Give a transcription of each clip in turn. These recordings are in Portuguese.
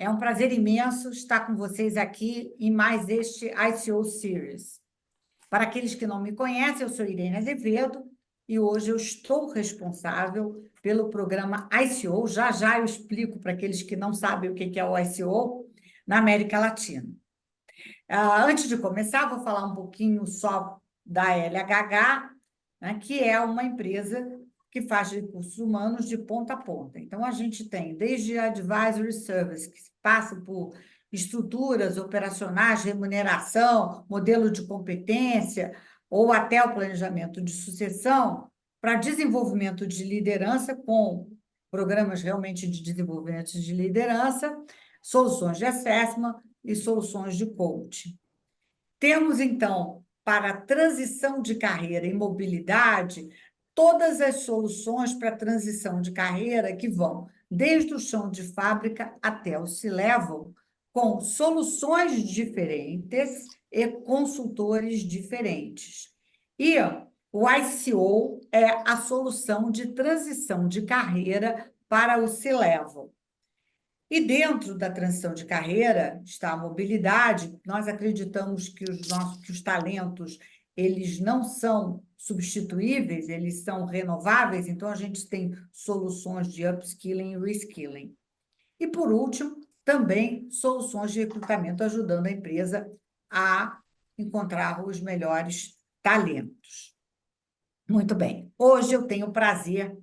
É um prazer imenso estar com vocês aqui em mais este ICO Series. Para aqueles que não me conhecem, eu sou Irene Azevedo e hoje eu estou responsável pelo programa ICO. Já já eu explico para aqueles que não sabem o que é o ICO na América Latina. Antes de começar, vou falar um pouquinho só da LHH, né, que é uma empresa que faz recursos humanos de ponta a ponta. Então, a gente tem desde advisory service, que passa por estruturas operacionais, remuneração, modelo de competência, ou até o planejamento de sucessão, para desenvolvimento de liderança, com programas realmente de desenvolvimento de liderança, soluções de assessment e soluções de coaching. Temos, então, para a transição de carreira e mobilidade, todas as soluções para a transição de carreira que vão desde o chão de fábrica até o C-Level, com soluções diferentes e consultores diferentes. E o ICO é a solução de transição de carreira para o C-Level. E dentro da transição de carreira está a mobilidade. Nós acreditamos que os talentos eles não são substituíveis, eles são renováveis, então a gente tem soluções de upskilling e reskilling. E, por último, também soluções de recrutamento, ajudando a empresa a encontrar os melhores talentos. Muito bem. Hoje eu tenho o prazer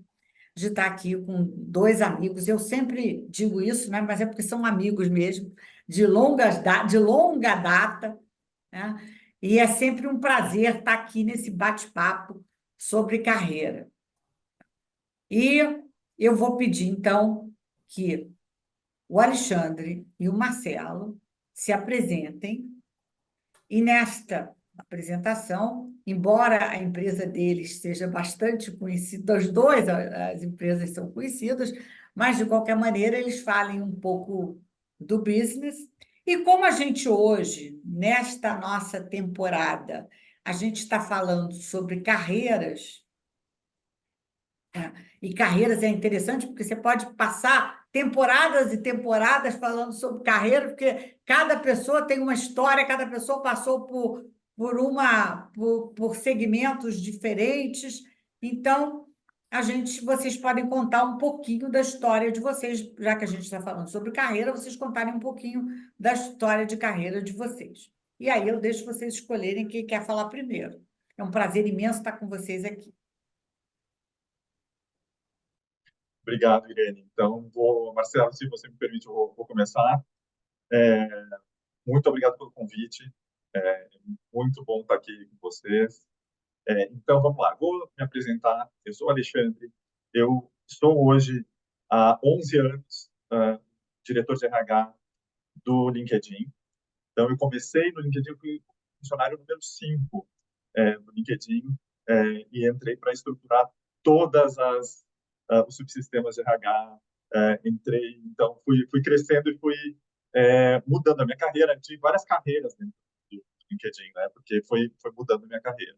de estar aqui com dois amigos. Eu sempre digo isso, né? Mas é porque são amigos mesmo, de longa data, né? E é sempre um prazer estar aqui nesse bate-papo sobre carreira. E eu vou pedir, então, que o Alexandre e o Marcelo se apresentem. E nesta apresentação, embora a empresa deles seja bastante conhecida, os dois, as empresas são conhecidas, mas, de qualquer maneira, eles falem um pouco do business. E como a gente hoje, nesta nossa temporada, a gente está falando sobre carreiras, e carreiras é interessante porque você pode passar temporadas e temporadas falando sobre carreira, porque cada pessoa tem uma história, cada pessoa passou por segmentos diferentes. Então, vocês podem contar um pouquinho da história de vocês, já que a gente está falando sobre carreira, vocês contarem um pouquinho da história de carreira de vocês. E aí eu deixo vocês escolherem quem quer falar primeiro. É um prazer imenso estar com vocês aqui. Obrigado, Irene. Então, Marcelo, se você me permite, eu vou começar. Muito obrigado pelo convite. É muito bom estar aqui com vocês. Então, vamos lá. Vou me apresentar. Eu sou o Alexandre. Eu sou hoje, há 11 anos, diretor de RH do LinkedIn. Então, eu comecei no LinkedIn, fui funcionário número 5 do LinkedIn e entrei para estruturar todas os subsistemas de RH. Entrei, então, fui crescendo e fui mudando a minha carreira. Tive várias carreiras dentro do LinkedIn, né? Porque foi mudando a minha carreira.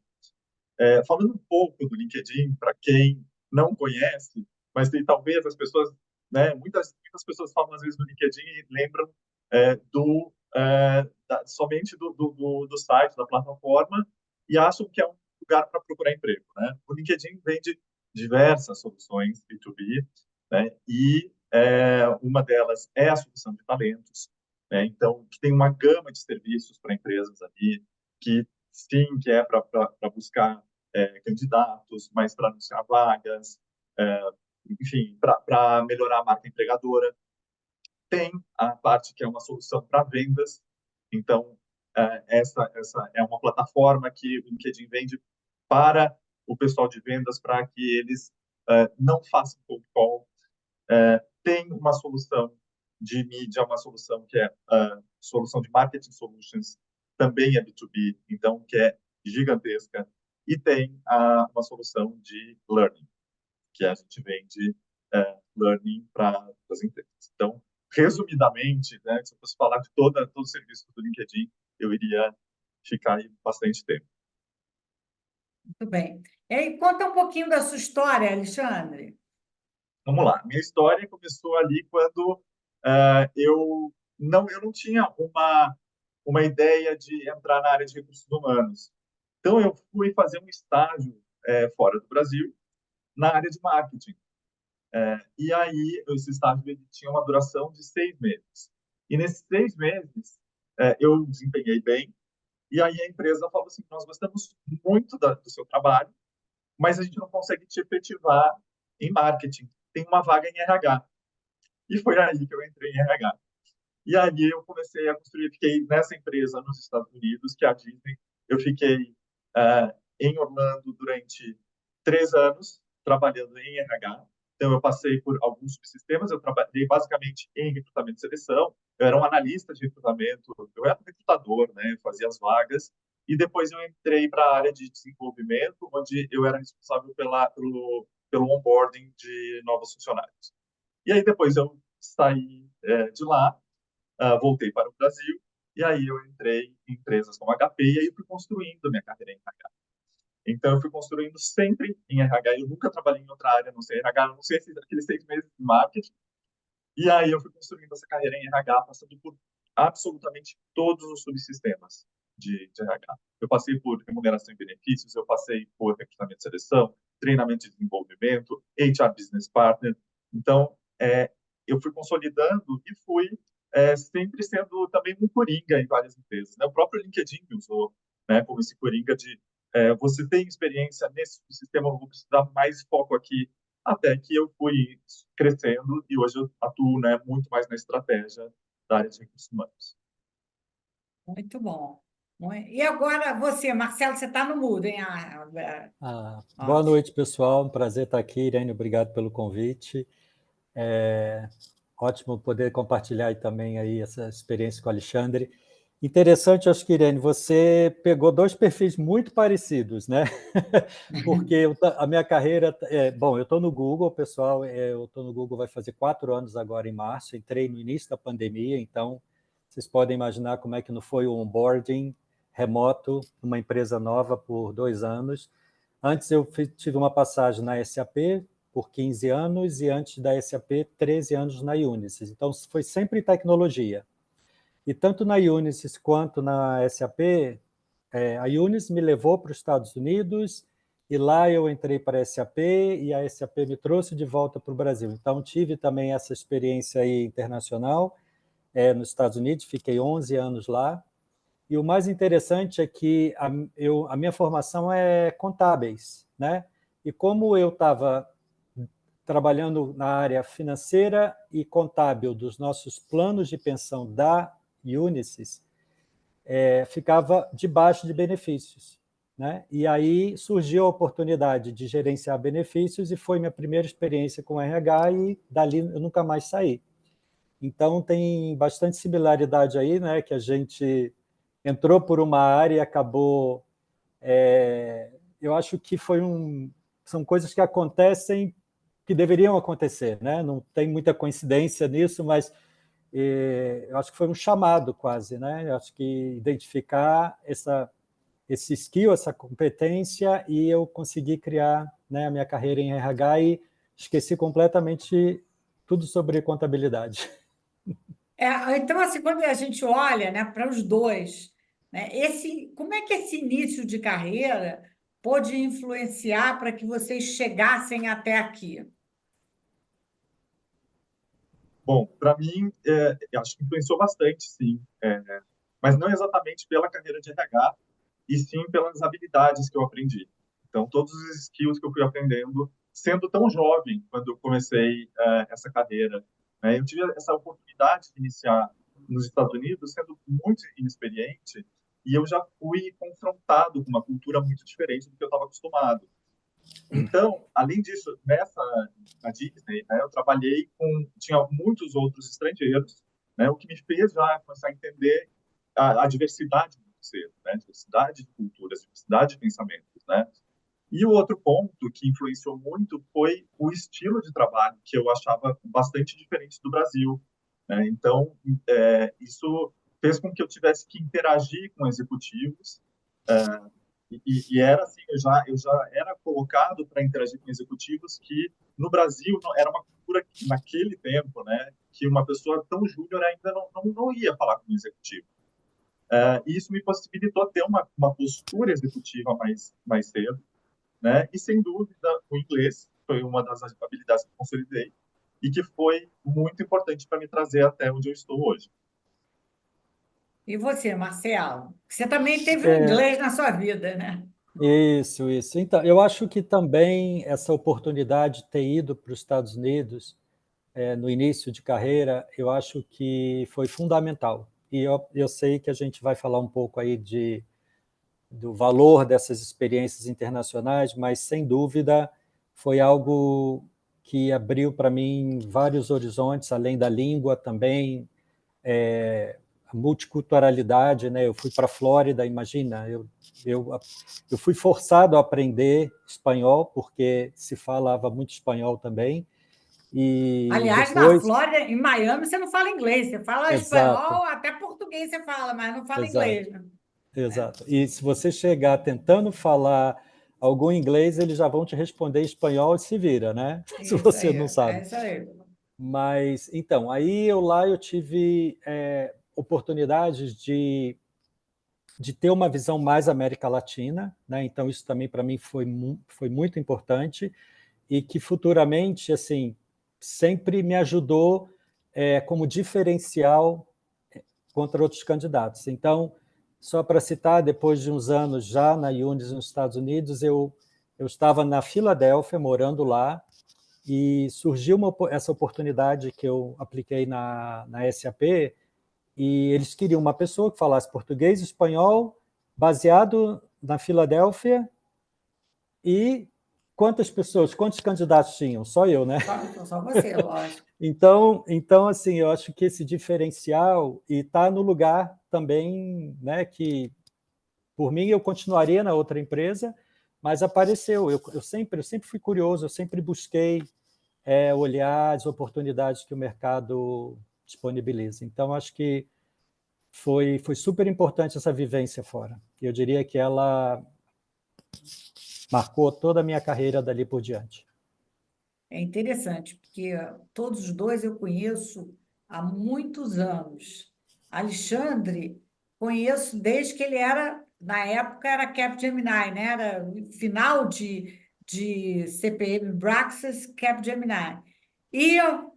Falando um pouco do LinkedIn, para quem não conhece, mas talvez as pessoas, né, muitas pessoas falam às vezes do LinkedIn e lembram somente do site, da plataforma, e acham que é um lugar para procurar emprego, né? O LinkedIn vende diversas soluções B2B, né? E uma delas é a solução de talentos, né? Então, que tem uma gama de serviços para empresas ali, que sim, que é para buscar candidatos, mas para anunciar vagas, enfim, para melhorar a marca empregadora. Tem a parte que é uma solução para vendas. Então, essa é uma plataforma que o LinkedIn vende para o pessoal de vendas, para que eles não façam cold call. Tem uma solução de mídia, uma solução que é solução de marketing solutions, também é B2B, então, que é gigantesca. E tem uma solução de learning, que a gente vende learning para as empresas. Então, resumidamente, né, se eu fosse falar de todo o serviço do LinkedIn, eu iria ficar aí bastante tempo. Muito bem. E aí, conta um pouquinho da sua história, Alexandre. Vamos lá. Minha história começou ali quando eu não tinha uma ideia de entrar na área de recursos humanos. Então, eu fui fazer um estágio fora do Brasil, na área de marketing. E aí, esse estágio ele tinha uma duração de 6 meses. E nesses 6 meses, eu desempenhei bem. E aí a empresa falou assim, nós gostamos muito do seu trabalho, mas a gente não consegue te efetivar em marketing. Tem uma vaga em RH. E foi aí que eu entrei em RH. E ali eu comecei a construir, fiquei nessa empresa nos Estados Unidos, que é a Disney. Eu fiquei em Orlando durante 3 anos, trabalhando em RH. Então, eu passei por alguns subsistemas, eu trabalhei basicamente em recrutamento e seleção, eu era um analista de recrutamento, eu era um recrutador, né, eu fazia as vagas, e depois eu entrei para a área de desenvolvimento, onde eu era responsável pelo onboarding de novos funcionários. E aí depois eu saí de lá, voltei para o Brasil, e aí eu entrei em empresas como a HP, e aí eu fui construindo minha carreira em RH. Então, eu fui construindo sempre em RH. Eu nunca trabalhei em outra área, não sei RH, não sei se aqueles 6 meses de marketing. E aí eu fui construindo essa carreira em RH, passando por absolutamente todos os subsistemas de RH. Eu passei por remuneração e benefícios, eu passei por recrutamento e seleção, treinamento e desenvolvimento, HR Business Partner. Então, eu fui consolidando e fui sempre sendo também um coringa em várias empresas. Né? O próprio LinkedIn me usou, né, como esse coringa de você tem experiência nesse sistema, eu vou precisar mais foco aqui, até que eu fui crescendo e hoje eu atuo, né, muito mais na estratégia da área de recursos humanos. Muito bom. E agora você, Marcelo, você está no mudo, hein? Boa noite, pessoal. Um prazer estar aqui, Irene. Obrigado pelo convite. Ótimo poder compartilhar aí também aí essa experiência com o Alexandre. Interessante, acho que, Irene, você pegou dois perfis muito parecidos, né? Porque a minha carreira... bom, eu estou no Google, pessoal, eu estou no Google vai fazer 4 anos agora em março, entrei no início da pandemia, então vocês podem imaginar como é que não foi o onboarding remoto numa empresa nova por 2 anos. Antes eu tive uma passagem na SAP por 15 anos e antes da SAP 13 anos na Unisys. Então foi sempre tecnologia. E tanto na Unisys quanto na SAP, a Unisys me levou para os Estados Unidos e lá eu entrei para a SAP e a SAP me trouxe de volta para o Brasil. Então tive também essa experiência aí internacional nos Estados Unidos, fiquei 11 anos lá. E o mais interessante é que a minha formação é contábeis, né? E como eu estava trabalhando na área financeira e contábil dos nossos planos de pensão da Unisys, ficava debaixo de benefícios, né? E aí surgiu a oportunidade de gerenciar benefícios e foi minha primeira experiência com RH e dali eu nunca mais saí. Então tem bastante similaridade aí, né? Que a gente entrou por uma área e acabou... eu acho que são coisas que acontecem que deveriam acontecer, né? Não tem muita coincidência nisso, mas eu acho que foi um chamado quase, né? Eu acho que identificar esse skill, essa competência, e eu consegui criar, né, a minha carreira em RH e esqueci completamente tudo sobre contabilidade. Então, assim, quando a gente olha, né, para os dois, né, como é que esse início de carreira pôde influenciar para que vocês chegassem até aqui? Bom, para mim, eu acho que influenciou bastante, sim, mas não exatamente pela carreira de RH, e sim pelas habilidades que eu aprendi. Então, todos os skills que eu fui aprendendo, sendo tão jovem quando eu comecei essa carreira, né? Eu tive essa oportunidade de iniciar nos Estados Unidos sendo muito inexperiente e eu já fui confrontado com uma cultura muito diferente do que eu estava acostumado. Então, além disso, na Disney, né, eu tinha muitos outros estrangeiros, né, o que me fez já começar a entender a diversidade do ser, né, diversidade de culturas, diversidade de pensamentos, né. E o outro ponto que influenciou muito foi o estilo de trabalho, que eu achava bastante diferente do Brasil, né. Então, isso fez com que eu tivesse que interagir com executivos, e era assim, eu já era colocado para interagir com executivos que no Brasil não, era uma cultura que, naquele tempo, né, que uma pessoa tão júnior ainda não ia falar com um executivo. E isso me possibilitou ter uma postura executiva mais cedo, né? E, sem dúvida, o inglês foi uma das habilidades que eu consolidei e que foi muito importante para me trazer até onde eu estou hoje. E você, Marcelo? Você também teve o É, inglês na sua vida, né? isso, isso. Então, eu acho que também essa oportunidade de ter ido para os Estados Unidos no início de carreira, eu acho que foi fundamental. E eu sei que a gente vai falar um pouco aí do valor dessas experiências internacionais, mas, sem dúvida, foi algo que abriu para mim vários horizontes, além da língua também, a multiculturalidade, né? Eu fui para a Flórida, imagina, eu fui forçado a aprender espanhol, porque se falava muito espanhol também, e Aliás, na depois... Flórida, em Miami, você não fala inglês, você fala Exato, espanhol, até português você fala, mas não fala exato, inglês, né? É, exato. E se você chegar tentando falar algum inglês, eles já vão te responder em espanhol e se vira, né? Se isso você aí, não sabe. é isso aí. Mas, então, aí eu tive oportunidades de ter uma visão mais América Latina, né? Então isso também para mim foi muito importante e que futuramente, assim, sempre me ajudou como diferencial contra outros candidatos. Então, só para citar, depois de uns anos já na Unis nos Estados Unidos, eu estava na Filadélfia, morando lá, e surgiu essa oportunidade que eu apliquei na SAP, e eles queriam uma pessoa que falasse português e espanhol, baseado na Filadélfia, e quantos candidatos tinham? Só eu, né? Só você, lógico. Então, assim, eu acho que esse diferencial, e está no lugar também, né, que, por mim, eu continuaria na outra empresa, mas apareceu. Eu sempre fui curioso, eu sempre busquei olhar as oportunidades que o mercado disponibiliza. Então, acho que foi super importante essa vivência fora. Eu diria que ela marcou toda a minha carreira dali por diante. É interessante, porque todos os dois eu conheço há muitos anos. Alexandre, conheço desde que ele era, na época, era Capgemini, né? Era o final de CPM Praxis, Capgemini. E eu,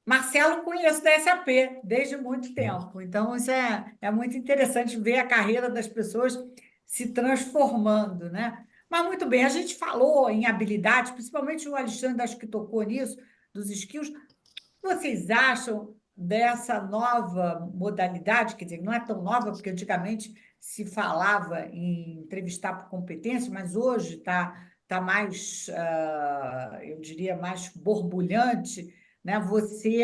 Marcelo, conheço da SAP desde muito tempo. Então, isso é muito interessante ver a carreira das pessoas se transformando, né? Mas muito bem, a gente falou em habilidades, principalmente o Alexandre, acho que tocou nisso, dos skills. O que vocês acham dessa nova modalidade? Quer dizer, não é tão nova, porque antigamente se falava em entrevistar por competência, mas hoje tá mais, eu diria, mais borbulhante, né? Você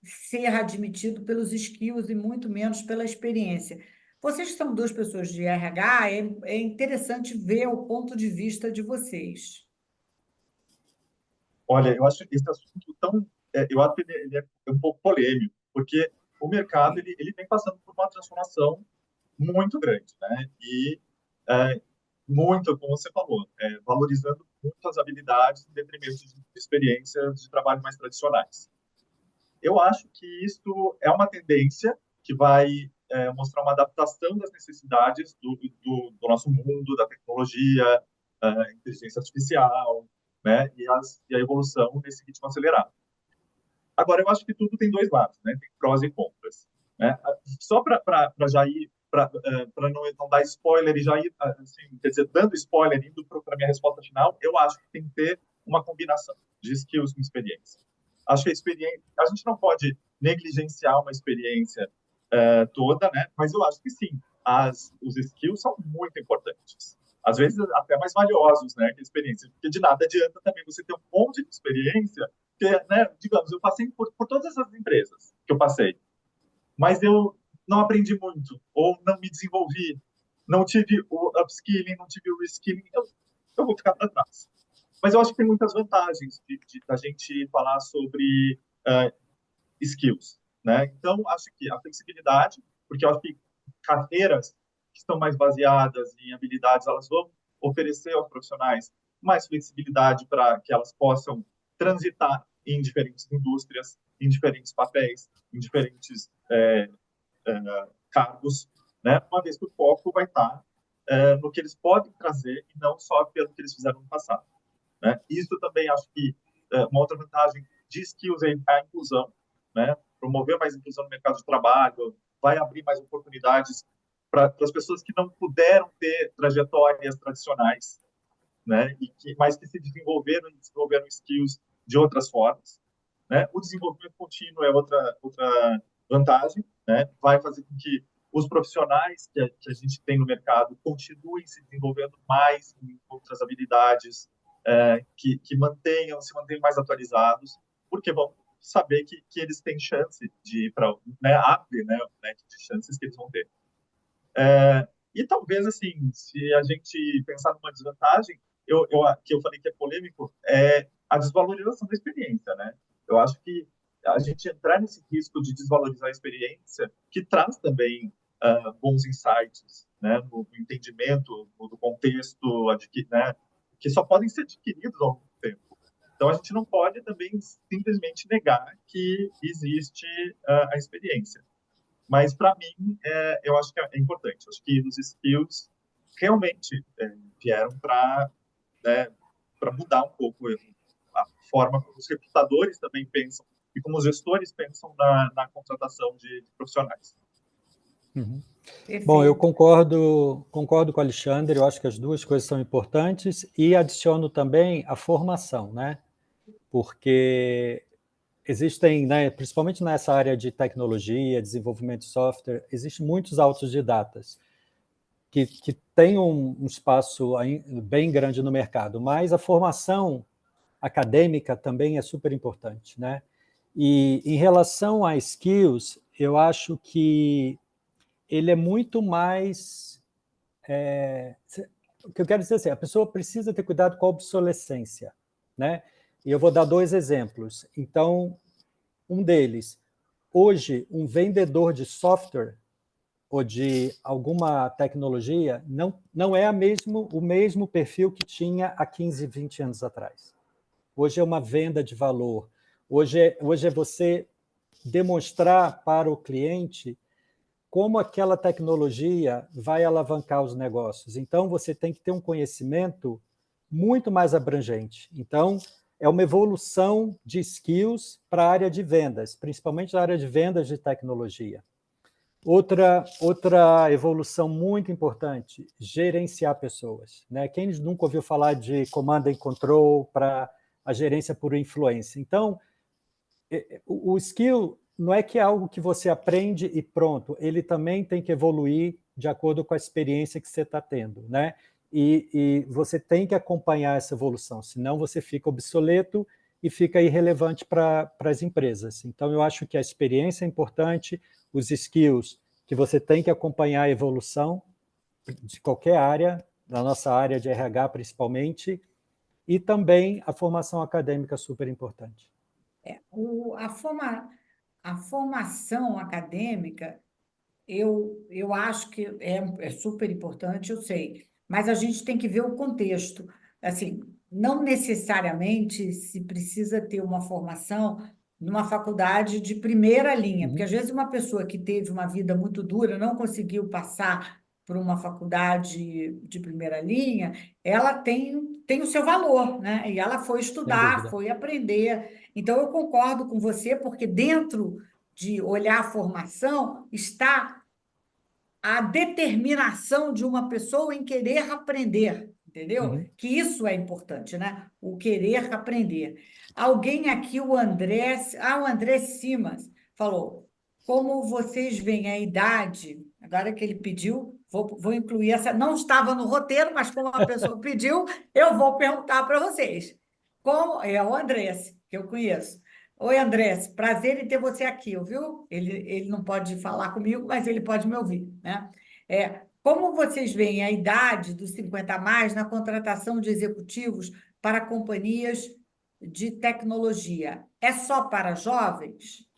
ser admitido pelos skills e muito menos pela experiência. Vocês são duas pessoas de RH, é interessante ver o ponto de vista de vocês. Olha, eu acho esse assunto eu acho que ele é um pouco polêmico, porque o mercado ele vem passando por uma transformação muito grande, né? E é, muito, como você falou, valorizando muito as habilidades em detrimento de experiências de trabalho mais tradicionais. Eu acho que isso é uma tendência que vai mostrar uma adaptação das necessidades do nosso mundo, da tecnologia, inteligência artificial, né? E a evolução nesse ritmo acelerado. Agora, eu acho que tudo tem dois lados, né? Tem prós e contras, né? Só para já ir, para não dar spoiler e já ir, assim, quer dizer, dando spoiler, indo para a minha resposta final, eu acho que tem que ter uma combinação de skills com experiência. Acho que a gente não pode negligenciar uma experiência toda, né? Mas eu acho que sim, os skills são muito importantes. Às vezes até mais valiosos, né, que a experiência, porque de nada adianta também você ter um monte de experiência, porque, né, digamos, eu passei por todas as empresas que eu passei, mas eu não aprendi muito, ou não me desenvolvi, não tive o upskilling, não tive o reskilling, eu vou ficar para trás. Mas eu acho que tem muitas vantagens da gente falar sobre skills, né? Então, acho que a flexibilidade, porque eu acho que carreiras que estão mais baseadas em habilidades, elas vão oferecer aos profissionais mais flexibilidade para que elas possam transitar em diferentes indústrias, em diferentes papéis, em diferentes cargos, né? Uma vez que o foco vai estar no que eles podem trazer e não só pelo que eles fizeram no passado, né? Isso também acho que uma outra vantagem de skills é a inclusão, né? Promover mais inclusão no mercado de trabalho, vai abrir mais oportunidades para as pessoas que não puderam ter trajetórias tradicionais, né? Mas que se desenvolveram e desenvolveram skills de outras formas, né? O desenvolvimento contínuo é outra vantagem, né? Vai fazer com que os profissionais que a gente tem no mercado continuem se desenvolvendo mais em outras habilidades, que se mantenham mais atualizados, porque vão saber que eles têm chance de ir para, né, abre, né, o leque de chances que eles vão ter. E talvez, assim, se a gente pensar numa desvantagem, que eu falei que é polêmico, é a desvalorização da experiência, né? Eu acho que a gente entrar nesse risco de desvalorizar a experiência, que traz também bons insights, né, no entendimento do contexto, né, que só podem ser adquiridos ao longo do tempo. Então, a gente não pode também simplesmente negar que existe a experiência. Mas, para mim, eu acho que é importante. Eu acho que os skills realmente vieram para, né, mudar um pouco a forma como os recrutadores também pensam e como os gestores pensam na contratação de profissionais. Uhum. Bom, eu concordo com o Alexandre, eu acho que as duas coisas são importantes e adiciono também a formação, né? Porque existem, né, principalmente nessa área de tecnologia, desenvolvimento de software, existem muitos autodidatas que têm um espaço bem grande no mercado, mas a formação acadêmica também é super importante, né? E em relação a skills, eu acho que ele é muito mais... o que eu quero dizer é assim, a pessoa precisa ter cuidado com a obsolescência, né? E eu vou dar 2 exemplos. Então, um deles, hoje, um vendedor de software ou de alguma tecnologia não é o mesmo perfil que tinha há 15, 20 anos atrás. Hoje é uma venda de valor. Hoje é você demonstrar para o cliente como aquela tecnologia vai alavancar os negócios. Então, você tem que ter um conhecimento muito mais abrangente. Então, é uma evolução de skills para a área de vendas, principalmente na área de vendas de tecnologia. Outra evolução muito importante, gerenciar pessoas, né? Quem nunca ouviu falar de command and control para a gerência por influência? Então, o skill não é que é algo que você aprende e pronto, ele também tem que evoluir de acordo com a experiência que você está tendo, né? E você tem que acompanhar essa evolução, senão você fica obsoleto e fica irrelevante para as empresas. Então, eu acho que a experiência é importante, os skills, que você tem que acompanhar a evolução de qualquer área, da nossa área de RH principalmente, e também a formação acadêmica super importante. A formação acadêmica, eu acho que é super importante, eu sei, mas a gente tem que ver o contexto. Assim, não necessariamente se precisa ter uma formação numa faculdade de primeira linha, porque às vezes uma pessoa que teve uma vida muito dura não conseguiu passar por uma faculdade de primeira linha, ela tem o seu valor, né? E ela foi Sem estudar, dúvida. foi aprender. Então, eu concordo com você, porque dentro de olhar a formação está a determinação de uma pessoa em querer aprender, entendeu? Uhum. Que isso é importante, né? O querer aprender. Alguém aqui, o André Simas, falou: como vocês veem a idade, agora que ele pediu, vou incluir essa, não estava no roteiro, mas como a pessoa pediu, eu vou perguntar para vocês. Como é o André, que eu conheço. Oi, André, prazer em ter você aqui, viu? Ele não pode falar comigo, mas ele pode me ouvir, né? Como vocês veem a idade dos 50 a mais na contratação de executivos para companhias de tecnologia? É só para jovens?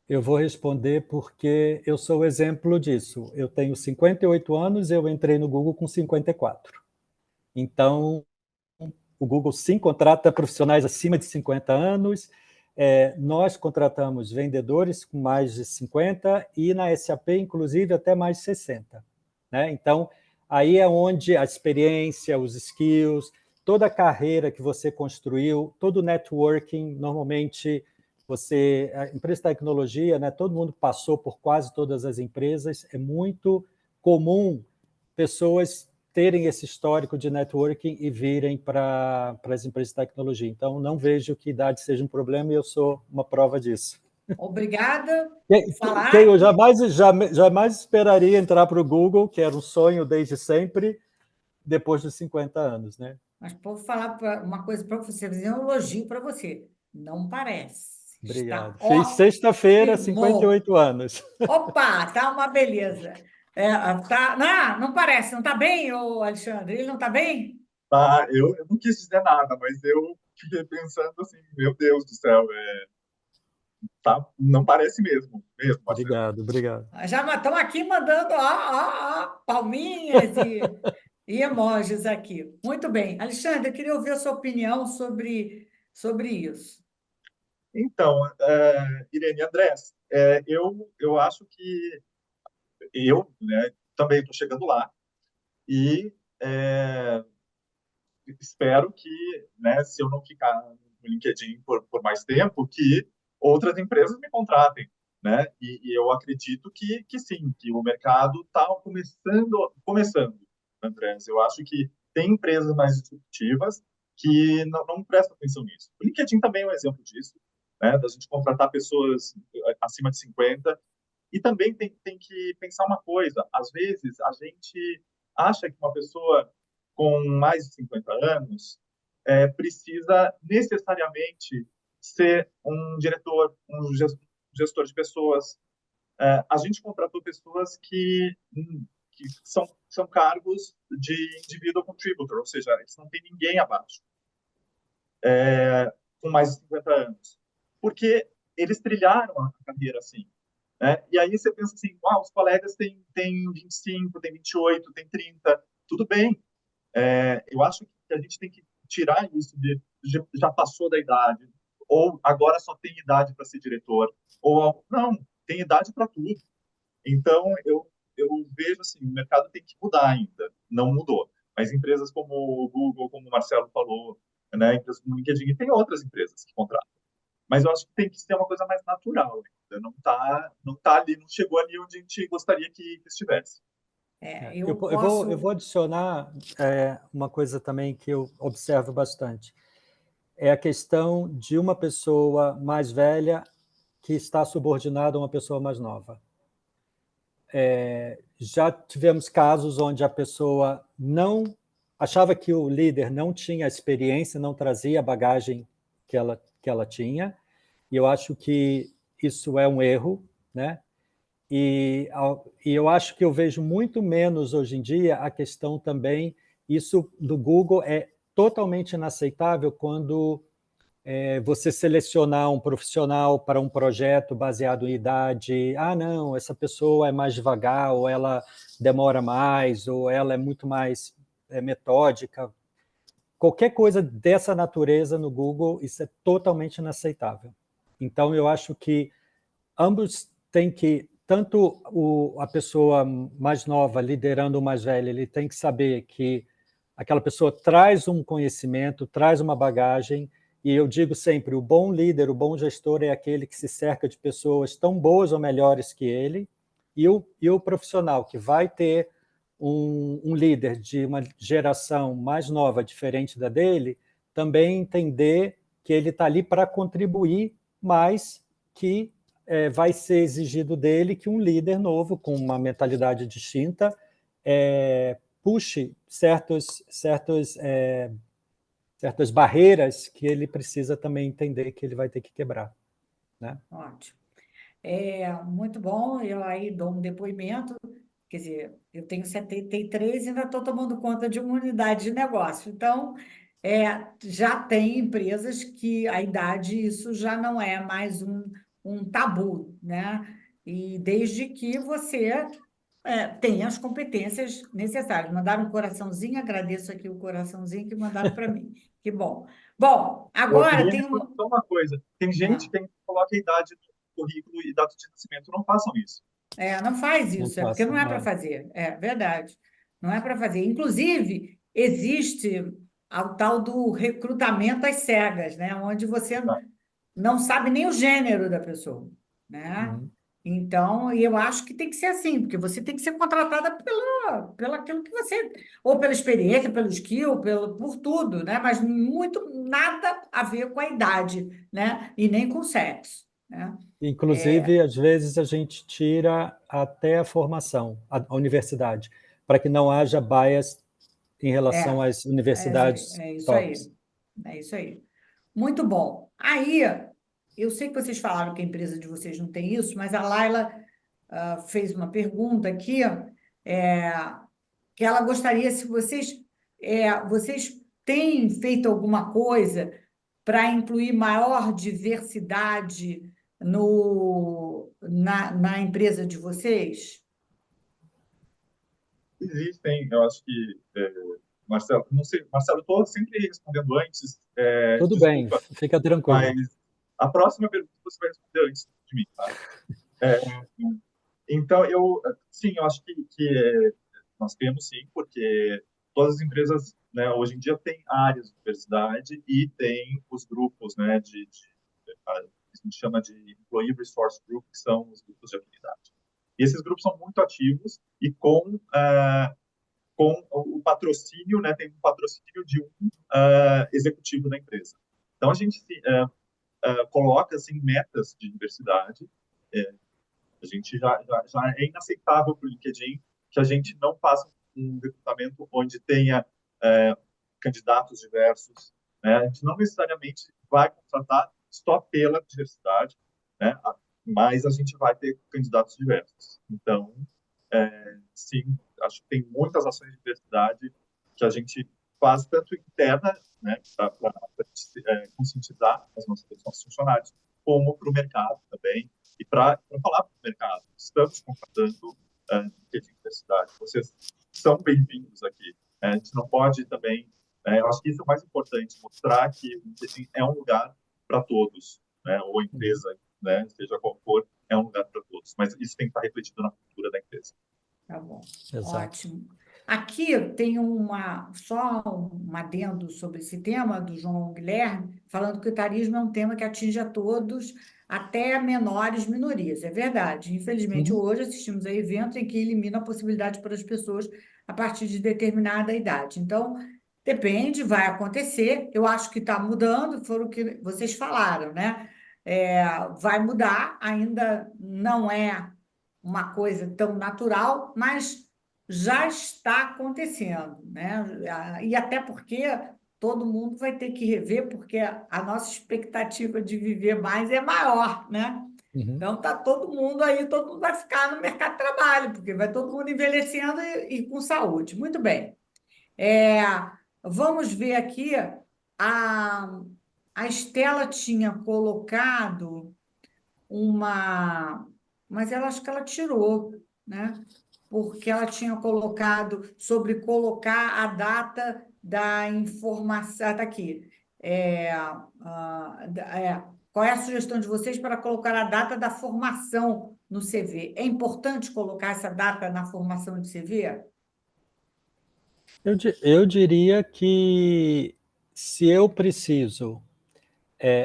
Eu vou responder porque eu sou o exemplo disso. Eu tenho 58 anos, eu entrei no Google com 54. Então, o Google sim contrata profissionais acima de 50 anos, nós contratamos vendedores com mais de 50 e na SAP, inclusive, até mais de 60. Né? Então, aí é onde a experiência, os skills, toda a carreira que você construiu, todo o networking, normalmente a empresa de tecnologia, né, todo mundo passou por quase todas as empresas, é muito comum pessoas terem esse histórico de networking e virem para as empresas de tecnologia. Então, não vejo que idade seja um problema e eu sou uma prova disso. Obrigada Quem por falar. eu jamais esperaria entrar para o Google, que era um sonho desde sempre, depois dos 50 anos, né? Mas vou falar uma coisa para você, fazer um elogio para você. Não parece. Está Obrigado. Fiz sexta-feira, ótimo. 58 anos. Opa, tá uma beleza. Não parece, não está bem, ô Alexandre? Ele não está bem? Tá, eu não quis dizer nada, mas eu fiquei pensando assim, meu Deus do céu, tá, não parece mesmo, Marcelo. Obrigado. Já estão aqui mandando palminhas e emojis aqui. Muito bem. Alexandre, eu queria ouvir a sua opinião sobre isso. Então, Irene Andrés, eu acho que eu, né, também estou chegando lá e espero que, né, se eu não ficar no LinkedIn por mais tempo, que outras empresas me contratem, né? E eu acredito que sim, que o mercado está começando, Andrés. Eu acho que tem empresas mais disruptivas que não prestam atenção nisso. O LinkedIn também é um exemplo disso, né? Da gente contratar pessoas acima de 50. E também tem que pensar uma coisa: às vezes a gente acha que uma pessoa com mais de 50 anos precisa necessariamente ser um diretor, um gestor de pessoas. A gente contratou pessoas que são cargos de individual contributor, ou seja, eles não têm ninguém abaixo, com mais de 50 anos. Porque eles trilharam a carreira assim. Né? E aí você pensa assim, os colegas têm 25, têm 28, têm 30, tudo bem. Eu acho que a gente tem que tirar isso de já passou da idade, ou agora só tem idade para ser diretor, ou não, tem idade para tudo. Então, eu vejo assim, o mercado tem que mudar ainda, não mudou. Mas empresas como o Google, como o Marcelo falou, né, empresas como o LinkedIn, e tem outras empresas que contratam. Mas eu acho que tem que ser uma coisa mais natural ainda, não tá ali, não chegou ali onde a gente gostaria que estivesse. Eu Eu vou posso. adicionar uma coisa também que eu observo bastante. É a questão de uma pessoa mais velha que está subordinada a uma pessoa mais nova. Já tivemos casos onde a pessoa não achava que o líder não tinha experiência, não trazia a bagagem que ela tinha, e eu acho que isso é um erro, né? E eu acho que eu vejo muito menos hoje em dia a questão também, isso do Google é totalmente inaceitável quando você selecionar um profissional para um projeto baseado em idade. Não, essa pessoa é mais devagar, ou ela demora mais, ou ela é muito mais metódica. Qualquer coisa dessa natureza no Google, isso é totalmente inaceitável. Então, eu acho que ambos têm que, tanto a pessoa mais nova liderando o mais velho, ele tem que saber que aquela pessoa traz um conhecimento, traz uma bagagem, e eu digo sempre, o bom líder, o bom gestor é aquele que se cerca de pessoas tão boas ou melhores que ele, e o profissional que vai ter um líder de uma geração mais nova, diferente da dele, também entender que ele está ali para contribuir, mas que vai ser exigido dele que um líder novo, com uma mentalidade distinta, puxe certas barreiras que ele precisa também entender que ele vai ter que quebrar. Né? Ótimo. Muito bom, eu aí dou um depoimento, quer dizer, eu tenho 73 e ainda estou tomando conta de uma unidade de negócio. Então, já tem empresas que a idade, isso já não é mais um tabu, né? E desde que você tem as competências necessárias. Mandaram um coraçãozinho, agradeço aqui o coraçãozinho que mandaram para mim. Que bom. Bom, Ô, agora Irene, tem uma. só uma coisa. Tem gente que coloca a idade no currículo e data de nascimento. Não façam isso. Não faz Não isso, porque não façam, é para fazer. É verdade. Não é para fazer. Inclusive, existe o tal do recrutamento às cegas, né? Onde você Tá? não sabe nem o gênero da pessoa, né? Uhum. Então, e eu acho que tem que ser assim, porque você tem que ser contratada pelo aquilo que você, ou pela experiência, pelo skill, por tudo, né? Mas muito nada a ver com a idade, né? E nem com o sexo, né? Inclusive, às vezes, a gente tira até a formação, a universidade, para que não haja bias em relação É, às universidades é isso tops. aí. É isso aí. Muito bom. Aí, eu sei que vocês falaram que a empresa de vocês não tem isso, mas a Laila fez uma pergunta aqui, é, que ela gostaria se vocês têm feito alguma coisa para incluir maior diversidade na empresa de vocês? Existem, eu acho que, Marcelo, não sei, Marcelo, estou sempre respondendo antes, Tudo bem, desculpa, fica tranquilo. mas a próxima pergunta você vai responder antes de mim, tá? É, então, sim, eu acho que nós temos sim, porque todas as empresas, né, hoje em dia têm áreas de diversidade e tem os grupos, né, a gente chama de Employee Resource Group, que são os grupos de afinidade. E esses grupos são muito ativos e com o patrocínio, né, tem um patrocínio de um executivo da empresa. Então, a gente coloca assim, metas de diversidade. É, a gente já é inaceitável para o LinkedIn que a gente não faça um recrutamento onde tenha candidatos diversos. Né? A gente não necessariamente vai contratar só pela diversidade, né? Mas a gente vai ter candidatos diversos. Então, sim, acho que tem muitas ações de diversidade que a gente faz tanto interna, né, para conscientizar os nossos funcionários, como para o mercado também, e para falar para o mercado, estamos contratando de diversidade, vocês são bem-vindos aqui. A gente não pode também, eu acho que isso é o mais importante, mostrar que o LinkedIn é um lugar para todos, né, ou a empresa, né, seja qual for, é um lugar para todos, mas isso tem que estar refletido na cultura da empresa. Tá bom, Exato. ótimo. Aqui tem só um adendo sobre esse tema do João Guilherme, falando que o etarismo é um tema que atinge a todos, até menores minorias. É verdade. Infelizmente, Uhum. hoje assistimos a eventos em que elimina a possibilidade para as pessoas a partir de determinada idade. Então, depende, vai acontecer. Eu acho que está mudando, foi o que vocês falaram, né? Vai mudar, ainda não é uma coisa tão natural, mas já está acontecendo, né? E até porque todo mundo vai ter que rever, porque a nossa expectativa de viver mais é maior, né? Uhum. Então tá todo mundo aí, todo mundo vai ficar no mercado de trabalho, porque vai todo mundo envelhecendo e com saúde. Muito bem. É, vamos ver aqui, a, a Estela tinha colocado uma, mas ela acho que ela tirou, né? Porque ela tinha colocado sobre colocar a data da informação. Está aqui. Qual é a sugestão de vocês para colocar a data da formação no CV? É importante colocar essa data na formação de CV? Eu diria que se eu preciso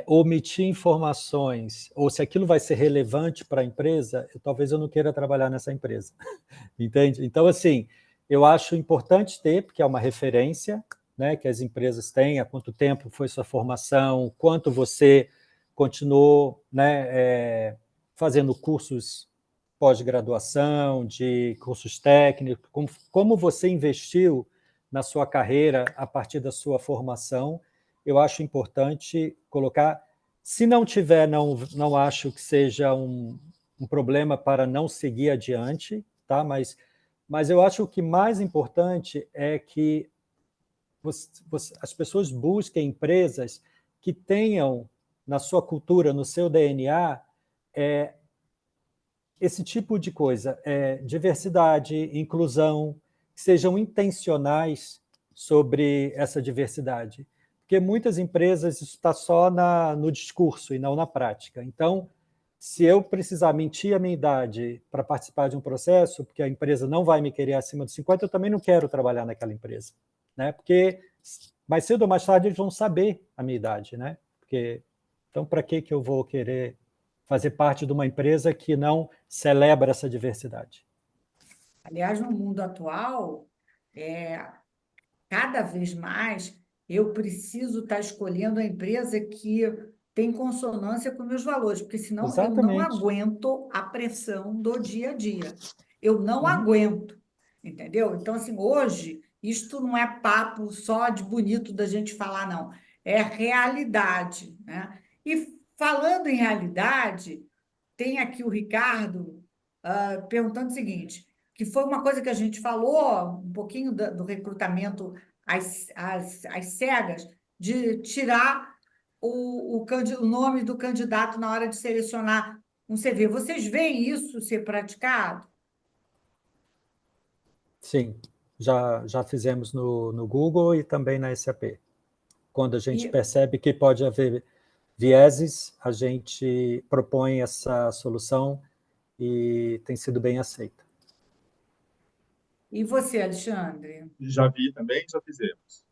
omitir informações, ou se aquilo vai ser relevante para a empresa, talvez eu não queira trabalhar nessa empresa. Entende? Então, assim, eu acho importante ter, porque é uma referência, né, que as empresas têm, há quanto tempo foi sua formação, quanto você continuou, né, fazendo cursos pós-graduação, de cursos técnicos, como você investiu na sua carreira a partir da sua formação. Eu acho importante colocar. Se não tiver, não acho que seja um problema para não seguir adiante, tá? Mas eu acho que o mais importante é que as pessoas busquem empresas que tenham na sua cultura, no seu DNA, esse tipo de coisa, diversidade, inclusão, que sejam intencionais sobre essa diversidade. Porque muitas empresas isso está só no discurso e não na prática. Então, se eu precisar mentir a minha idade para participar de um processo, porque a empresa não vai me querer acima dos 50, eu também não quero trabalhar naquela empresa, né? Porque mais cedo ou mais tarde eles vão saber a minha idade, né? Porque, então, para que eu vou querer fazer parte de uma empresa que não celebra essa diversidade? Aliás, no mundo atual, cada vez mais eu preciso estar escolhendo a empresa que tem consonância com meus valores, porque senão eu não Exatamente. aguento a pressão do dia a dia. Eu não Uhum. aguento, entendeu? Então, assim, hoje, isto não é papo só de bonito da gente falar, não. É realidade, né? E falando em realidade, tem aqui o Ricardo perguntando o seguinte, que foi uma coisa que a gente falou um pouquinho do recrutamento às cegas, de tirar o nome do candidato na hora de selecionar um CV. Vocês veem isso ser praticado? Sim, já fizemos no Google e também na SAP. Quando a gente E, percebe que pode haver vieses, a gente propõe essa solução e tem sido bem aceita. e você, Alexandre? Já vi também, já fizemos.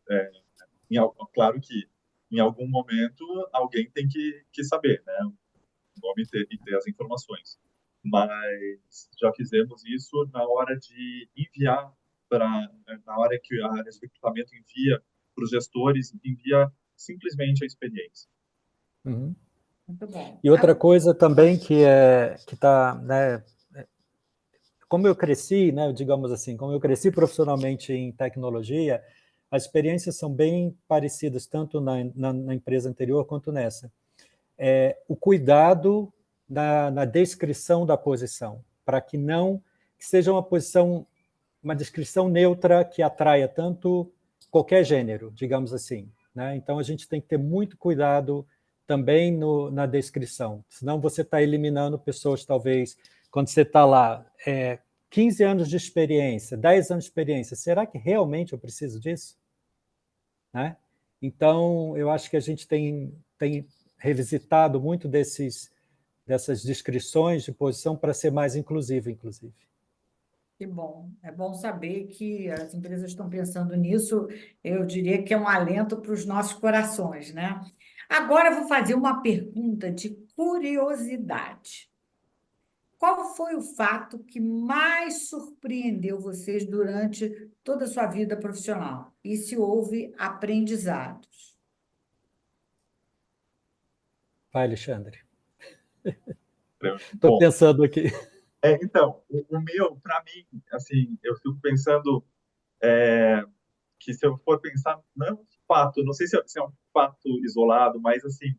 Claro que em algum momento alguém tem que saber, né? O nome e ter as informações. Mas já fizemos isso na hora de enviar na hora que a área de recrutamento envia para os gestores, envia simplesmente a experiência. Uhum. Muito bom. E outra coisa também que está, né, como eu cresci, né, digamos assim, como eu cresci profissionalmente em tecnologia, as experiências são bem parecidas, tanto na empresa anterior quanto nessa. O cuidado na descrição da posição, para que não que seja uma posição, uma descrição neutra que atraia tanto qualquer gênero, digamos assim, né? Então a gente tem que ter muito cuidado também na descrição, senão você está eliminando pessoas, talvez, quando você está lá, 15 anos de experiência, 10 anos de experiência, será que realmente eu preciso disso? Né? Então, eu acho que a gente tem revisitado muito dessas descrições de posição para ser mais inclusivo, inclusive. Que bom. É bom saber que as empresas estão pensando nisso. Eu diria que é um alento para os nossos corações, né? Agora eu vou fazer uma pergunta de curiosidade. Qual foi o fato que mais surpreendeu vocês durante toda a sua vida profissional? E se houve aprendizados? Vai, Alexandre. Estou Bom, pensando aqui. então, o meu, para mim, assim, eu fico pensando é, que se eu for pensar, não é um fato, não sei se é um fato isolado, mas assim,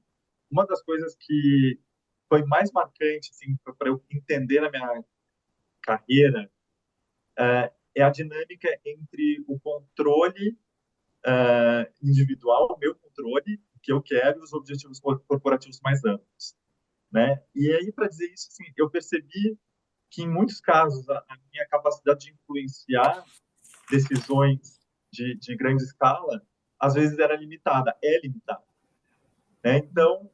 uma das coisas que foi mais marcante assim, para eu entender a minha carreira é a dinâmica entre o controle individual, o meu controle, que eu quero, e os objetivos corporativos mais amplos, né? E aí, para dizer isso, assim, eu percebi que, em muitos casos, a minha capacidade de influenciar decisões de grande escala, às vezes era limitada, é limitada, né? Então,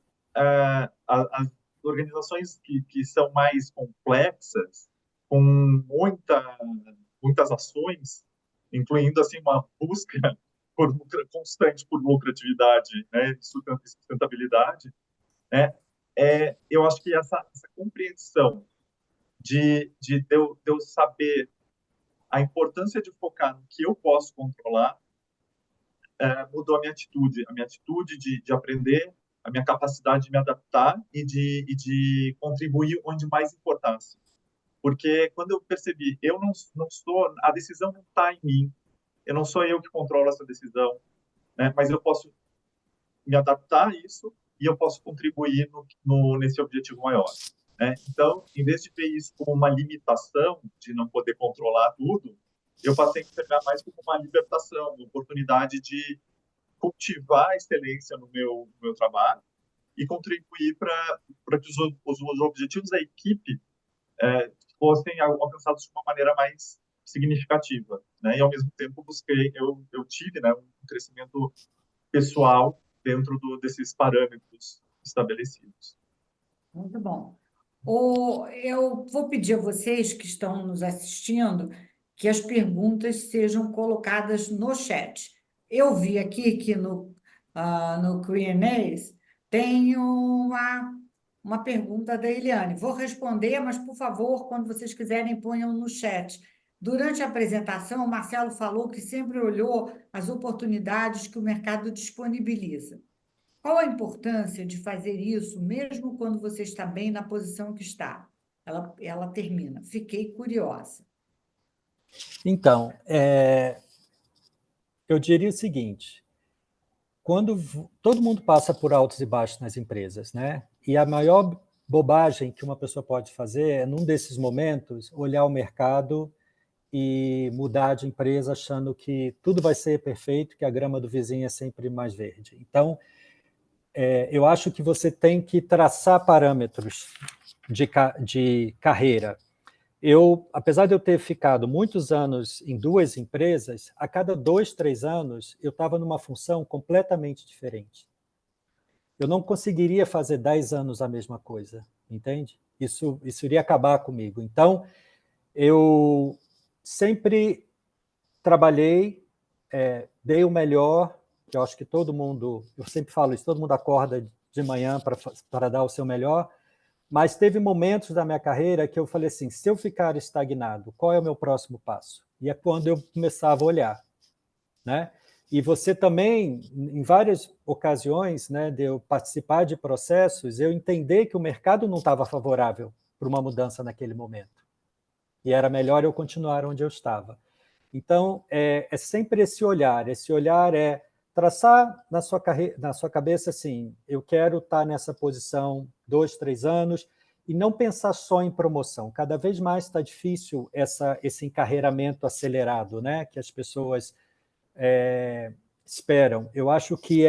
as organizações que são mais complexas, com muitas ações, incluindo assim uma busca constante por lucratividade, né, sustentabilidade, né, eu acho que essa compreensão de eu saber a importância de focar no que eu posso controlar mudou a minha atitude de aprender, a minha capacidade de me adaptar e de contribuir onde mais importasse. Porque quando eu percebi, eu não sou, a decisão não está em mim, eu não sou eu que controlo essa decisão, né? Mas eu posso me adaptar a isso e eu posso contribuir nesse objetivo maior. Né? Então, em vez de ver isso como uma limitação de não poder controlar tudo, eu passei a enxergar mais como uma libertação, uma oportunidade de cultivar a excelência no meu trabalho e contribuir para que os objetivos da equipe fossem alcançados de uma maneira mais significativa, né? E ao mesmo tempo eu tive, né, um crescimento pessoal dentro desses parâmetros estabelecidos. Muito bom. Eu vou pedir a vocês que estão nos assistindo que as perguntas sejam colocadas no chat. Eu vi aqui que no Q&A tem uma pergunta da Eliane. Vou responder, mas, por favor, quando vocês quiserem, ponham no chat. Durante a apresentação, o Marcelo falou que sempre olhou as oportunidades que o mercado disponibiliza. Qual a importância de fazer isso, mesmo quando você está bem na posição que está? Ela termina. Fiquei curiosa. Então, eu diria o seguinte: quando todo mundo passa por altos e baixos nas empresas, né? E a maior bobagem que uma pessoa pode fazer é, num desses momentos, olhar o mercado e mudar de empresa achando que tudo vai ser perfeito, que a grama do vizinho é sempre mais verde. Então, eu acho que você tem que traçar parâmetros de carreira. Apesar de eu ter ficado muitos anos em 2 empresas, a cada 2, 3 anos eu estava numa função completamente diferente. Eu não conseguiria fazer 10 anos a mesma coisa, entende? Isso iria acabar comigo. Então, eu sempre trabalhei, dei o melhor, que eu acho que todo mundo, eu sempre falo isso, todo mundo acorda de manhã para dar o seu melhor, mas teve momentos da minha carreira que eu falei assim, se eu ficar estagnado, qual é o meu próximo passo? E é quando eu começava a olhar, né? E você também, em várias ocasiões, né, de eu participar de processos, eu entender que o mercado não estava favorável para uma mudança naquele momento. E era melhor eu continuar onde eu estava. Então, é sempre esse olhar é traçar na sua cabeça assim, eu quero estar nessa posição 2, 3 anos, e não pensar só em promoção. Cada vez mais está difícil esse encarreiramento acelerado, né, que as pessoas esperam. Eu acho que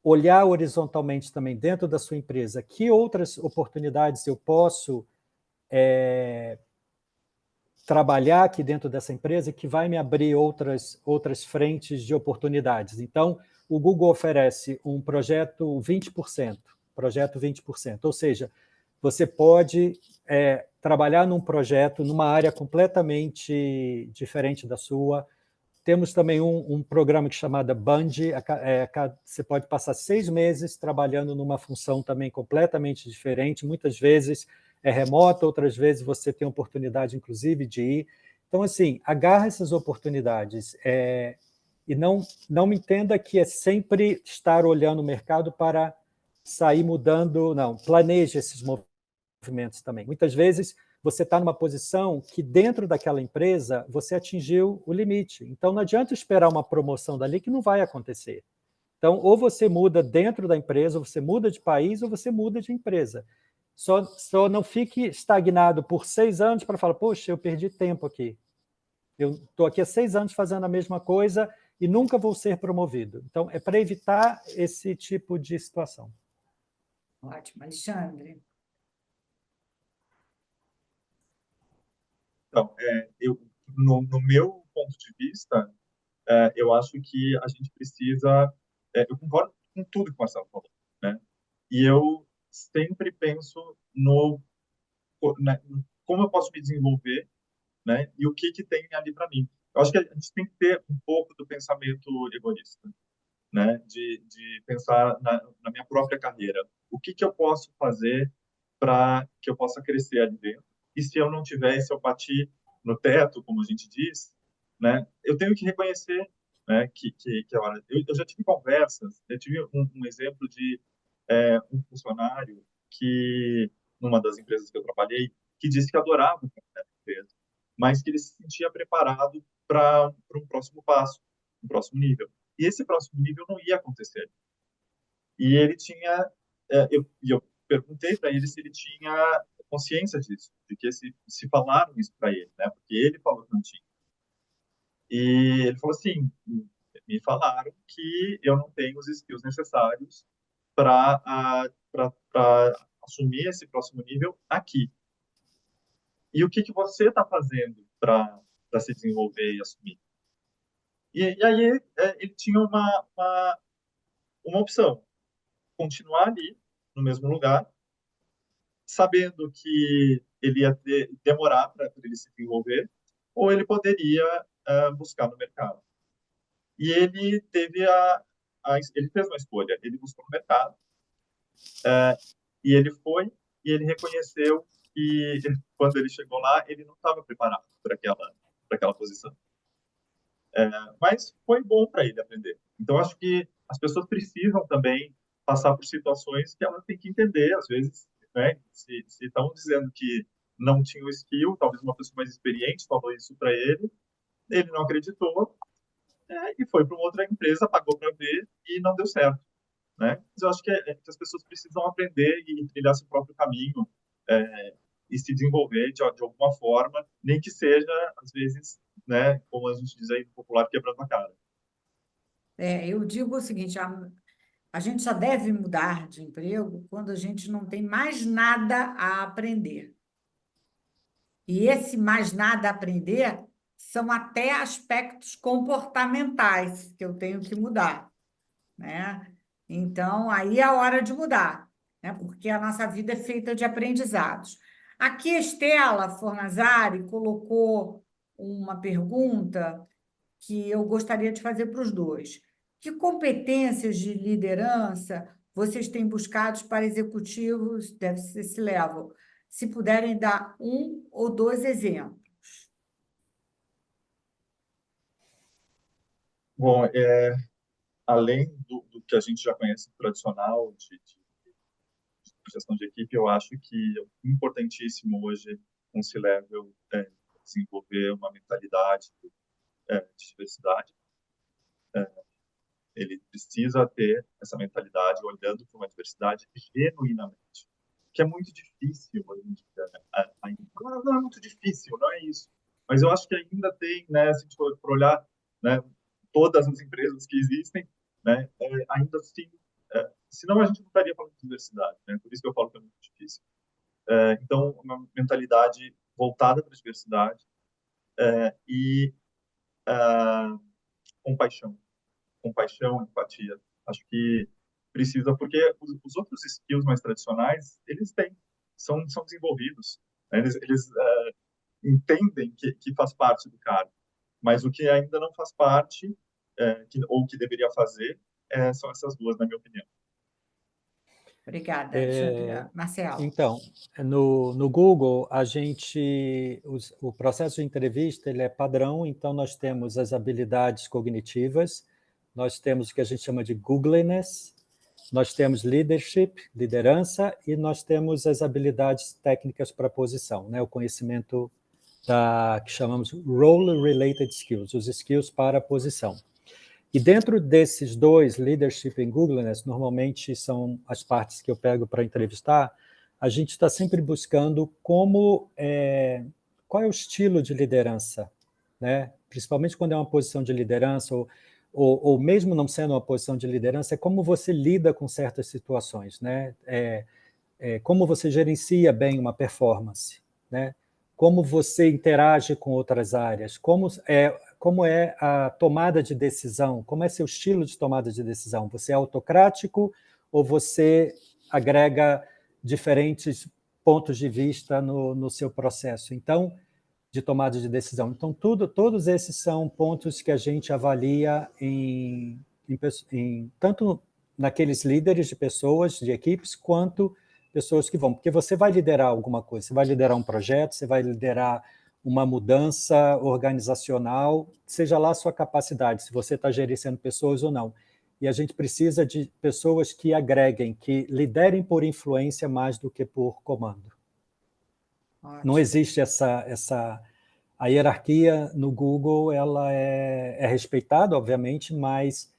olhar horizontalmente também dentro da sua empresa, que outras oportunidades eu posso trabalhar aqui dentro dessa empresa que vai me abrir outras frentes de oportunidades. Então, o Google oferece um projeto 20%, ou seja, você pode trabalhar num projeto, numa área completamente diferente da sua. Temos também um programa chamado Band, você pode passar 6 meses trabalhando numa função também completamente diferente, muitas vezes é remota, outras vezes você tem oportunidade, inclusive, de ir. Então, assim, agarra essas oportunidades e não me entenda que é sempre estar olhando o mercado para sair mudando, não, planeje esses movimentos também. Muitas vezes você está numa posição que dentro daquela empresa você atingiu o limite. Então não adianta esperar uma promoção dali que não vai acontecer. Então ou você muda dentro da empresa, ou você muda de país, ou você muda de empresa. Só não fique estagnado por 6 anos para falar, poxa, eu perdi tempo aqui. Eu estou aqui há 6 anos fazendo a mesma coisa e nunca vou ser promovido. Então é para evitar esse tipo de situação. Ótimo. Alexandre. Então, no meu ponto de vista, eu acho que a gente precisa. Eu concordo com tudo que o Marcelo falou, né? E eu sempre penso no como eu posso me desenvolver, né? E o que tem ali para mim. Eu acho que a gente tem que ter um pouco do pensamento egoísta, né? De pensar na minha própria carreira. O que eu posso fazer para que eu possa crescer ali dentro? E se eu não tiver, se eu bati no teto, como a gente diz, né? Eu tenho que reconhecer, né? Que é hora. Eu já tive conversas. Eu tive um exemplo de um funcionário que numa das empresas que eu trabalhei que disse que adorava o trabalhar na empresa, mas que ele se sentia preparado para um próximo passo, um próximo nível. E esse próximo nível não ia acontecer. E ele tinha, eu perguntei para ele se ele tinha consciência disso, de que se falaram isso para ele, né? Porque ele falou que não tinha. E ele falou assim, me falaram que eu não tenho os skills necessários para assumir esse próximo nível aqui. E o que você está fazendo para se desenvolver e assumir? E aí ele tinha uma opção, continuar ali, no mesmo lugar, sabendo que ele ia demorar para ele se desenvolver, ou ele poderia buscar no mercado. E ele teve ele fez uma escolha, ele buscou no mercado, e ele foi, e ele reconheceu que quando ele chegou lá, ele não estava preparado para aquela posição. Mas foi bom para ele aprender. Então, acho que as pessoas precisam também passar por situações que elas têm que entender, às vezes, né? Se estão dizendo que não tinha o skill, talvez uma pessoa mais experiente falou isso para ele, ele não acreditou, e foi para uma outra empresa, pagou para ver e não deu certo, né? Mas eu acho que as pessoas precisam aprender e trilhar seu próprio caminho, e se desenvolver de alguma forma, nem que seja, às vezes, né, como a gente diz aí no popular, quebrando a cara. Eu digo o seguinte, a gente só deve mudar de emprego quando a gente não tem mais nada a aprender. E esse mais nada a aprender são até aspectos comportamentais que eu tenho que mudar, né? Então, aí é a hora de mudar, né? Porque a nossa vida é feita de aprendizados. Aqui a Estela Fornazari colocou uma pergunta que eu gostaria de fazer para os dois. Que competências de liderança vocês têm buscado para executivos desse level? Se puderem dar um ou dois exemplos. Bom, além do que a gente já conhece tradicional de gestão de equipe, eu acho que é importantíssimo hoje um C-level desenvolver uma mentalidade de diversidade. Ele precisa ter essa mentalidade olhando para uma diversidade genuinamente, que é muito difícil hoje em dia, né? Ainda. Não é muito difícil, não é isso. Mas eu acho que ainda tem, né, se a gente for olhar, né, todas as empresas que existem, né, ainda assim, senão a gente não estaria falando de diversidade, né? Por isso que eu falo que é muito difícil. Então, uma mentalidade voltada para a diversidade e compaixão compaixão, empatia. Acho que precisa, porque os outros skills mais tradicionais, eles têm, são desenvolvidos. Né? Eles entendem que faz parte do cargo. Mas o que ainda não faz parte, ou que deveria fazer, são essas duas, na minha opinião. Obrigada. Marcelo. Então, no Google, o processo de entrevista ele é padrão, então nós temos as habilidades cognitivas, nós temos o que a gente chama de Googliness, nós temos leadership, liderança, e nós temos as habilidades técnicas para a posição, né? O conhecimento que chamamos role-related skills, os skills para a posição. E dentro desses dois, leadership e Googliness, normalmente são as partes que eu pego para entrevistar, a gente está sempre buscando qual é o estilo de liderança, né? Principalmente quando é uma posição de liderança, ou mesmo não sendo uma posição de liderança, é como você lida com certas situações, né? Como você gerencia bem uma performance, né? Como você interage com outras áreas, como é a tomada de decisão, como é seu estilo de tomada de decisão. Você é autocrático ou você agrega diferentes pontos de vista no seu processo de tomada de decisão. Então, todos esses são pontos que a gente avalia tanto naqueles líderes de pessoas, de equipes, quanto pessoas que vão, porque você vai liderar alguma coisa, você vai liderar um projeto, você vai liderar uma mudança organizacional, seja lá a sua capacidade, se você está gerenciando pessoas ou não. E a gente precisa de pessoas que agreguem, que liderem por influência mais do que por comando. Ótimo. Não existe a hierarquia no Google, ela é respeitada, obviamente, mas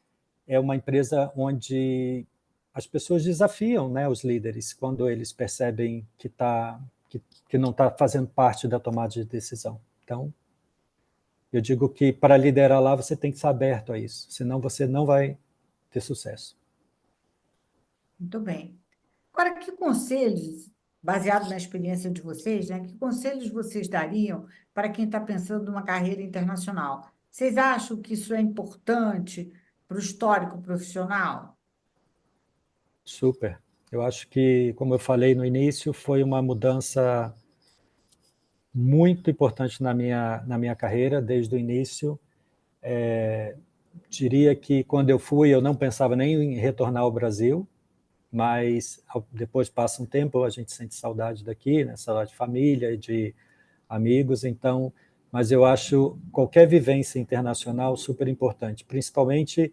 é uma empresa onde as pessoas desafiam, né, os líderes quando eles percebem que não está fazendo parte da tomada de decisão. Então, eu digo que para liderar lá você tem que estar aberto a isso, senão você não vai ter sucesso. Muito bem. Agora, que conselhos baseado na experiência de vocês, né, que conselhos vocês dariam para quem está pensando numa carreira internacional? Vocês acham que isso é importante para o histórico profissional? Super. Eu acho que, como eu falei no início, foi uma mudança muito importante na minha carreira, desde o início. Diria que, quando eu fui, eu não pensava nem em retornar ao Brasil, mas depois passa um tempo, a gente sente saudade daqui, né? Saudade de família e de amigos, então, mas eu acho qualquer vivência internacional super importante, principalmente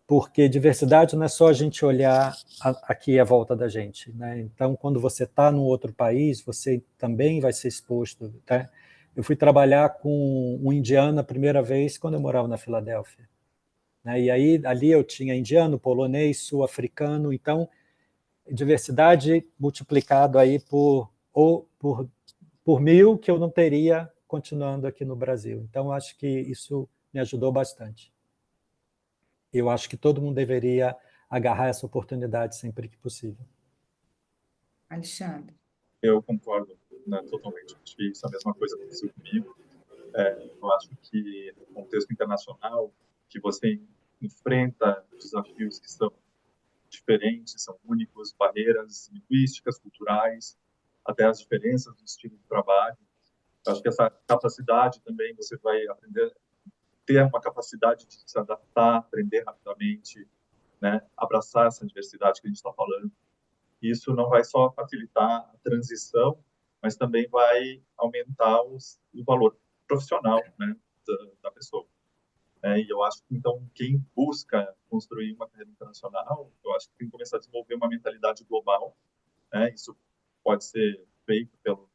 porque diversidade não é só a gente olhar aqui à volta da gente, né? Então, quando você está num outro país, você também vai ser exposto, tá? Eu fui trabalhar com um indiano a primeira vez quando eu morava na Filadélfia, né? E aí, ali eu tinha indiano, polonês, sul-africano, então, diversidade multiplicado aí por 1000 que eu não teria continuando aqui no Brasil. Então, acho que isso me ajudou bastante. Eu acho que todo mundo deveria agarrar essa oportunidade sempre que possível. Alexandre. Eu concordo, né, totalmente. Acho que isso é a mesma coisa que aconteceu comigo. Eu acho que, no contexto internacional, que você enfrenta desafios que são diferentes, são únicos, barreiras linguísticas, culturais, até as diferenças do estilo de trabalho. Eu acho que essa capacidade também, você vai aprender, ter uma capacidade de se adaptar, aprender rapidamente, né, abraçar essa diversidade que a gente está falando. Isso não vai só facilitar a transição, mas também vai aumentar o valor profissional, né, da pessoa. E eu acho que, então, quem busca construir uma carreira internacional, eu acho que tem que começar a desenvolver uma mentalidade global, né? Isso pode ser feito pelo,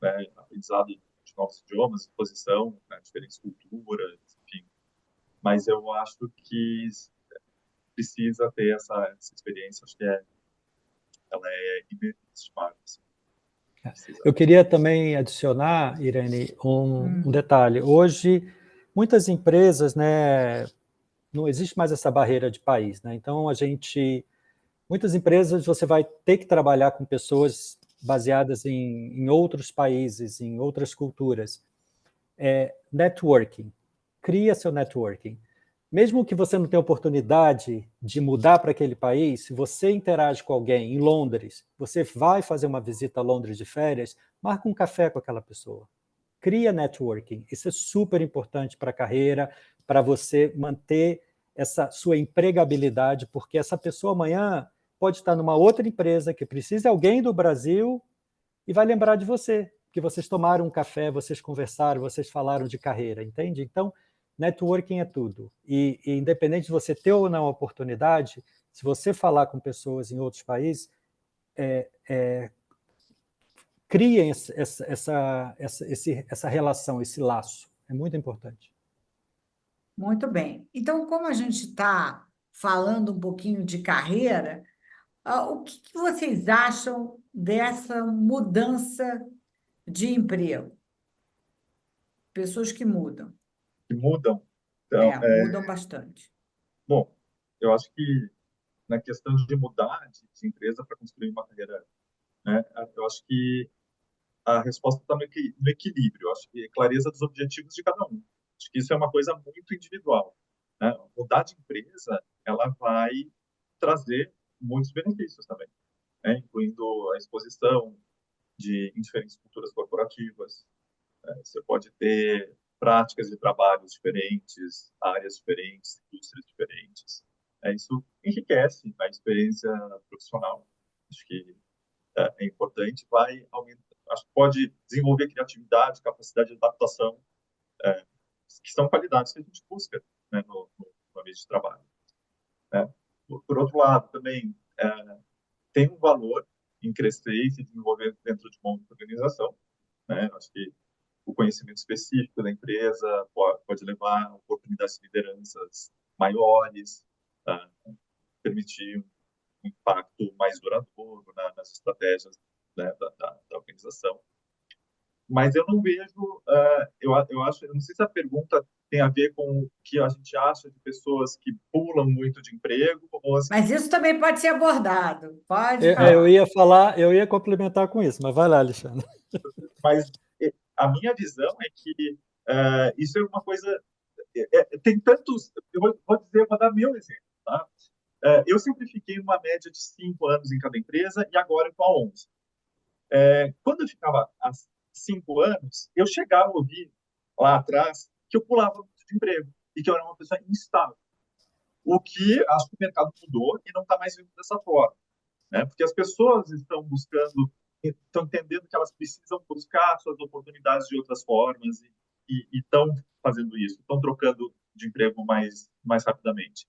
né, aprendizado de novos idiomas, exposição, né, diferentes culturas, enfim. Mas eu acho que precisa ter essa experiência, acho que ela é inestimável. Assim. Eu queria também adicionar, Irene, um detalhe. Hoje, muitas empresas, né, não existe mais essa barreira de país, né? Então, muitas empresas você vai ter que trabalhar com pessoas baseadas em outros países, em outras culturas. Networking. Cria seu networking. Mesmo que você não tenha oportunidade de mudar para aquele país, se você interage com alguém em Londres, você vai fazer uma visita a Londres de férias, marca um café com aquela pessoa. Cria networking. Isso é super importante para a carreira, para você manter essa sua empregabilidade, porque essa pessoa amanhã pode estar numa outra empresa que precisa de alguém do Brasil e vai lembrar de você, que vocês tomaram um café, vocês conversaram, vocês falaram de carreira, entende? Então, networking é tudo. E independente de você ter ou não a oportunidade, se você falar com pessoas em outros países, criem essa relação, esse laço. É muito importante. Muito bem. Então, como a gente está falando um pouquinho de carreira, o que que vocês acham dessa mudança de emprego? Pessoas que mudam. Que mudam. Então, Mudam bastante. bom, eu acho que na questão de mudar de empresa para construir uma carreira, né, eu acho que a resposta está no equilíbrio, eu acho que é clareza dos objetivos de cada um. Acho que isso é uma coisa muito individual, né? Mudar de empresa, ela vai trazer muitos benefícios também, né? Incluindo a exposição em diferentes culturas corporativas. Você pode ter práticas de trabalho diferentes, áreas diferentes, indústrias diferentes. Isso enriquece a experiência profissional. Acho que é importante, vai aumentar, acho que pode desenvolver criatividade, capacidade de adaptação, que são qualidades que a gente busca, né, no ambiente de trabalho. Né? Por outro lado, também tem um valor em crescer e se desenvolver dentro de uma outra organização. Né? Acho que o conhecimento específico da empresa pode levar a oportunidades de lideranças maiores, tá? Permitir um impacto mais duradouro nas estratégias, né, da organização. mas eu não vejo, eu acho, eu não sei se a pergunta tem a ver com o que a gente acha de pessoas que pulam muito de emprego, ou Mas isso também pode ser abordado. Pode Eu falar. ia falar, eu ia complementar com isso, mas vai lá, Alexandre. mas a minha visão é que isso é uma coisa, tem tantos, vou dizer, vou dar meu exemplo, tá? Eu sempre fiquei uma média de 5 anos em cada empresa e agora eu estou há 11. Quando eu ficava há 5 anos, eu chegava a ouvir lá atrás que eu pulava muito de emprego e que eu era uma pessoa instável. O que acho que o mercado mudou e não está mais vindo dessa forma, né? Porque as pessoas estão buscando, estão entendendo que elas precisam buscar suas oportunidades de outras formas e estão fazendo isso, estão trocando de emprego mais rapidamente.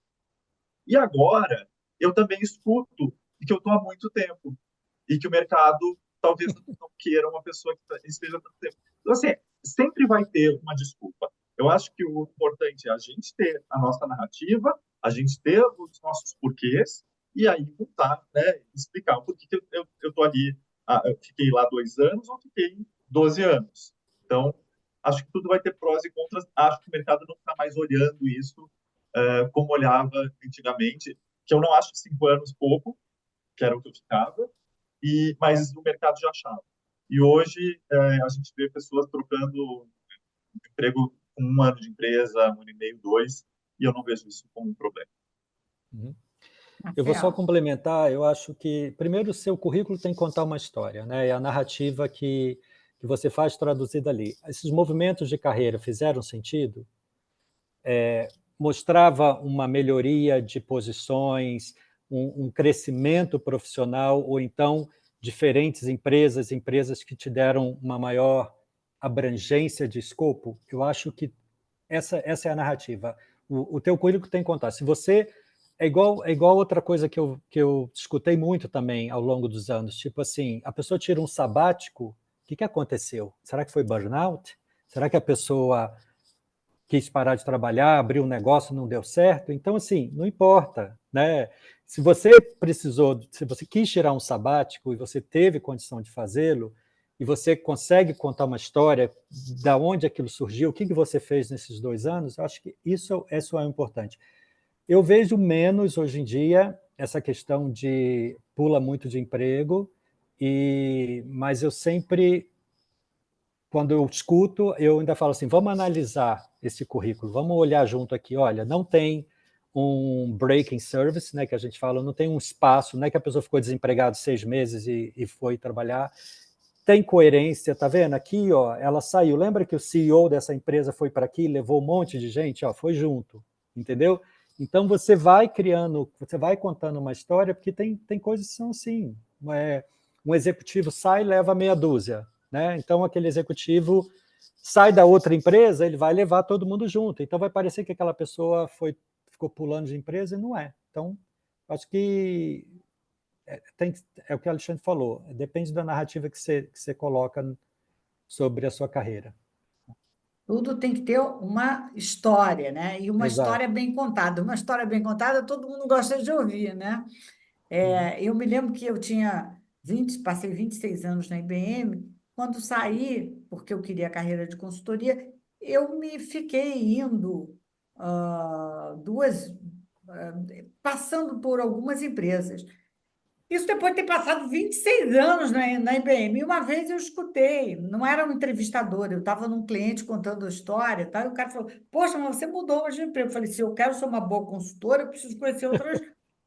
E agora, eu também escuto que eu estou há muito tempo e que o mercado talvez não queira uma pessoa que esteja tanto tempo. Então, assim, sempre vai ter uma desculpa. Eu acho que o importante é a gente ter a nossa narrativa, a gente ter os nossos porquês e aí voltar, né, explicar por que eu tô ali, eu fiquei lá 2 anos ou fiquei 12 anos. Então, acho que tudo vai ter prós e contras. Acho que o mercado não está mais olhando isso como olhava antigamente, que eu não acho 5 anos pouco, que era o que eu ficava, mas o mercado já achava. E hoje a gente vê pessoas trocando emprego com 1 ano de empresa, 1 ano e meio, 2, e eu não vejo isso como um problema. Uhum. Eu vou só Marcelo. complementar, eu acho que, primeiro, o seu currículo tem que contar uma história, né? É a narrativa que você faz traduzida ali. Esses movimentos de carreira fizeram sentido? Mostrava uma melhoria de posições, um crescimento profissional, ou então diferentes empresas que te deram uma maior abrangência de escopo? Eu acho que essa é a narrativa. O teu currículo tem que contar. Se você é igual outra coisa que eu escutei muito também ao longo dos anos, tipo assim, a pessoa tira um sabático, o que aconteceu? Será que foi burnout? Será que a pessoa quis parar de trabalhar, abriu um negócio, não deu certo? Então, assim, não importa, né? Se você se você quis tirar um sabático e você teve condição de fazê-lo, e você consegue contar uma história da onde aquilo surgiu, o que você fez nesses 2 anos, eu acho que isso é importante. Eu vejo menos hoje em dia essa questão de pula muito de emprego, mas eu sempre, quando eu escuto, eu ainda falo assim, vamos analisar esse currículo, vamos olhar junto aqui, olha, não tem um breaking service, né, que a gente fala, não tem um espaço, não é que a pessoa ficou desempregada 6 meses e foi trabalhar, tem coerência, tá vendo? Aqui, ó, ela saiu, lembra que o CEO dessa empresa foi para aqui, levou um monte de gente, ó, foi junto, entendeu? Então você vai criando, você vai contando uma história, porque tem coisas que são assim, um executivo sai e leva meia dúzia, né? Então aquele executivo sai da outra empresa, ele vai levar todo mundo junto, então vai parecer que aquela pessoa ficou pulando de empresa e não é. Então, acho que é o que o Alexandre falou, depende da narrativa que você coloca sobre a sua carreira. Tudo tem que ter uma história, né? E uma Exato. história bem contada. Uma história bem contada, todo mundo gosta de ouvir, né? Uhum. Eu me lembro que eu tinha passei 26 anos na IBM. Quando saí, porque eu queria a carreira de consultoria, eu me fiquei indo passando por algumas empresas. Isso depois de ter passado 26 anos na IBM. E uma vez eu escutei, não era um entrevistador, eu estava num cliente contando a história, tá? E o cara falou: Poxa, mas você mudou hoje de emprego. Eu falei: Se eu quero ser uma boa consultora, eu preciso conhecer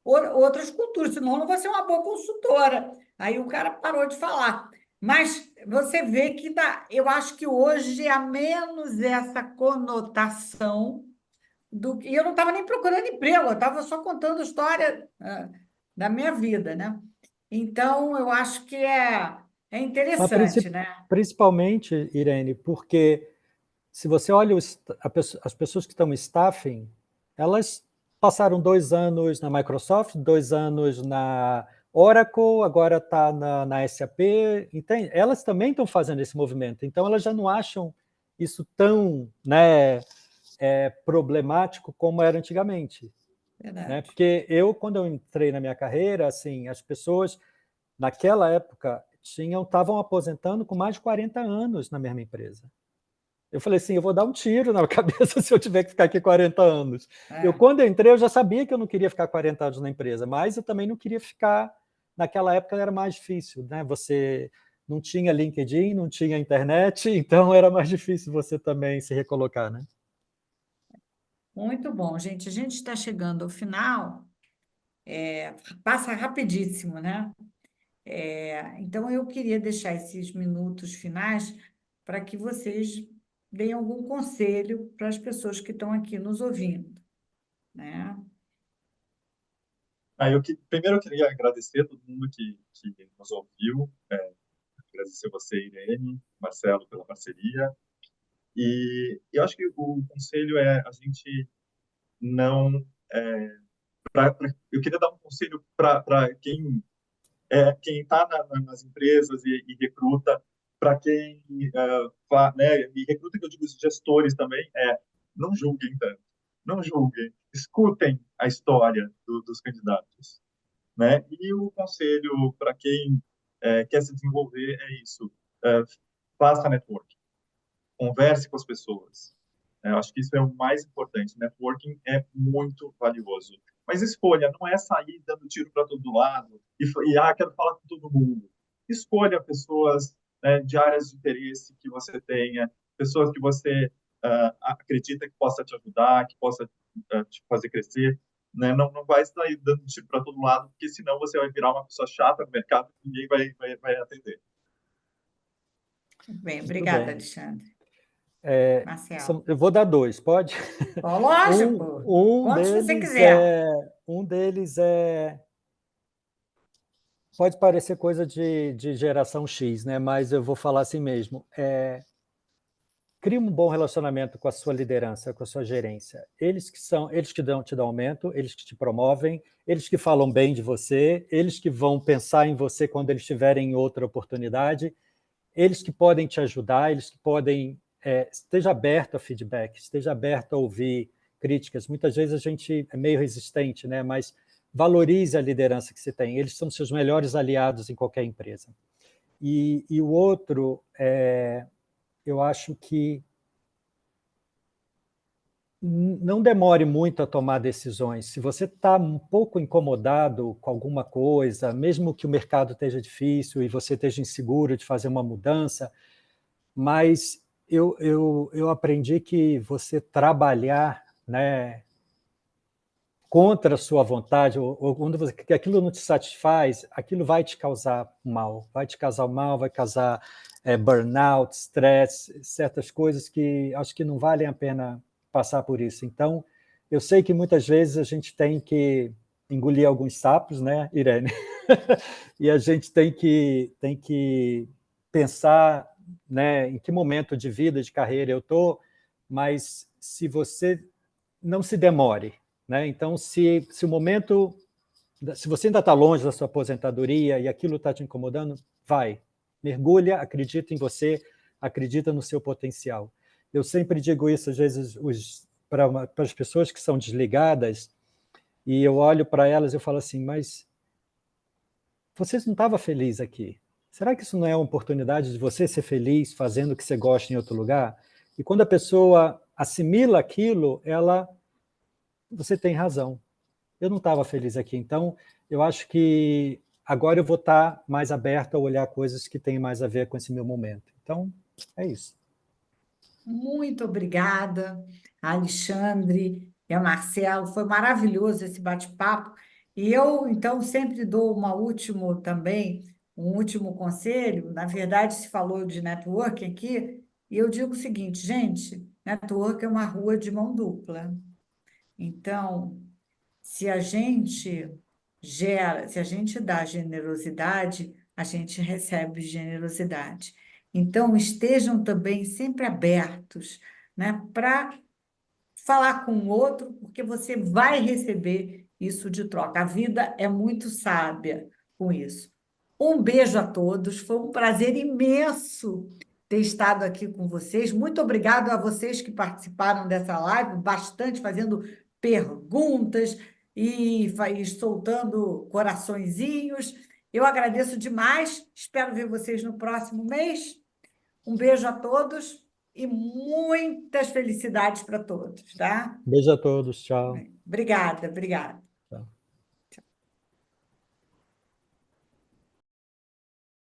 outras culturas, senão eu não vou ser uma boa consultora. Aí o cara parou de falar. Mas você vê que eu acho que hoje há menos essa conotação e eu não estava nem procurando emprego, eu estava só contando a história da minha vida, né? Então, eu acho que é Mas interessante, né? principalmente, Irene, porque se você olha as pessoas que estão em staffing, elas passaram 2 anos na Microsoft, 2 anos na Oracle, agora está na SAP, entende? Elas também estão fazendo esse movimento, então elas já não acham isso tão, né, problemático como era antigamente. Né? Verdade. Porque quando eu entrei na minha carreira, assim, as pessoas, naquela época, estavam aposentando com mais de 40 anos na mesma empresa. Eu falei assim, eu vou dar um tiro na cabeça se eu tiver que ficar aqui 40 anos. Quando eu entrei, eu já sabia que eu não queria ficar 40 anos na empresa, mas eu também não queria ficar... Naquela época era mais difícil, né? Você não tinha LinkedIn, não tinha internet, então era mais difícil você também se recolocar, né? Muito bom, gente. A gente está chegando ao final, passa rapidíssimo, né? Então, eu queria deixar esses minutos finais para que vocês deem algum conselho para as pessoas que estão aqui nos ouvindo, né? Primeiro eu queria agradecer a todo mundo que nos ouviu, agradecer você, Irene, Marcelo, pela parceria. E eu acho que o conselho é a gente não... eu queria dar um conselho para quem está nas empresas e recruta, para quem né, e recruta, que eu digo os gestores também, não julguem tanto, não julguem, escutem a história dos candidatos, né? E o conselho para quem quer se desenvolver é isso: faça networking, converse com as pessoas. Eu acho que isso é o mais importante. Networking é muito valioso. Mas escolha, não é sair dando tiro para todo lado quero falar com todo mundo. Escolha pessoas, né, de áreas de interesse que você tenha, pessoas que você acredita que possa te ajudar, que possa te fazer crescer. Né? Não vai sair dando tiro para todo lado, porque senão você vai virar uma pessoa chata no mercado e ninguém vai atender. Bem, Muito obrigada, bem. Alexandre. É, Marcelo. eu vou dar 2, pode? Lógico, Um quantos você deles quiser. pode parecer coisa de geração X, né? Mas eu vou falar assim mesmo. Crie um bom relacionamento com a sua liderança, com a sua gerência. Eles que te dão aumento, eles que te promovem, eles que falam bem de você, eles que vão pensar em você quando eles tiverem outra oportunidade, eles que podem te ajudar, eles que podem... esteja aberto a feedback, esteja aberto a ouvir críticas. Muitas vezes a gente é meio resistente, né? Mas valorize a liderança que você tem. Eles são seus melhores aliados em qualquer empresa. E o outro, eu acho que não demore muito a tomar decisões. Se você está um pouco incomodado com alguma coisa, mesmo que o mercado esteja difícil e você esteja inseguro de fazer uma mudança, mas eu aprendi que você trabalhar, né, contra a sua vontade, ou quando que aquilo não te satisfaz, aquilo vai te causar mal, vai causar burnout, stress, certas coisas que acho que não valem a pena passar por isso. Então, eu sei que muitas vezes a gente tem que engolir alguns sapos, né, Irene? E a gente tem que pensar, né, em que momento de vida, de carreira eu estou, mas se você não se demore, né? Então, se o momento, se você ainda está longe da sua aposentadoria e aquilo está te incomodando, vai, mergulha, acredita em você, acredita no seu potencial. Eu sempre digo isso, às vezes, para as pessoas que são desligadas, e eu olho para elas e eu falo assim, mas você não estava feliz aqui. Será que isso não é uma oportunidade de você ser feliz fazendo o que você gosta em outro lugar? E quando a pessoa assimila aquilo, você tem razão. Eu não estava feliz aqui, então eu acho que agora eu vou estar mais aberto a olhar coisas que têm mais a ver com esse meu momento. Então, é isso. Muito obrigada, Alexandre e a Marcelo. Foi maravilhoso esse bate-papo. E eu, então, sempre dou um último conselho. Na verdade, se falou de networking aqui, e eu digo o seguinte, gente, network é uma rua de mão dupla. Então, se a gente dá generosidade, a gente recebe generosidade. Então, estejam também sempre abertos, né, para falar com o outro, porque você vai receber isso de troca. A vida é muito sábia com isso. Um beijo a todos, foi um prazer imenso ter estado aqui com vocês. Muito obrigado a vocês que participaram dessa live, bastante fazendo perguntas e soltando coraçõezinhos. Eu agradeço demais, espero ver vocês no próximo mês. Um beijo a todos e muitas felicidades para todos, tá? Beijo a todos, tchau. Obrigada, obrigada.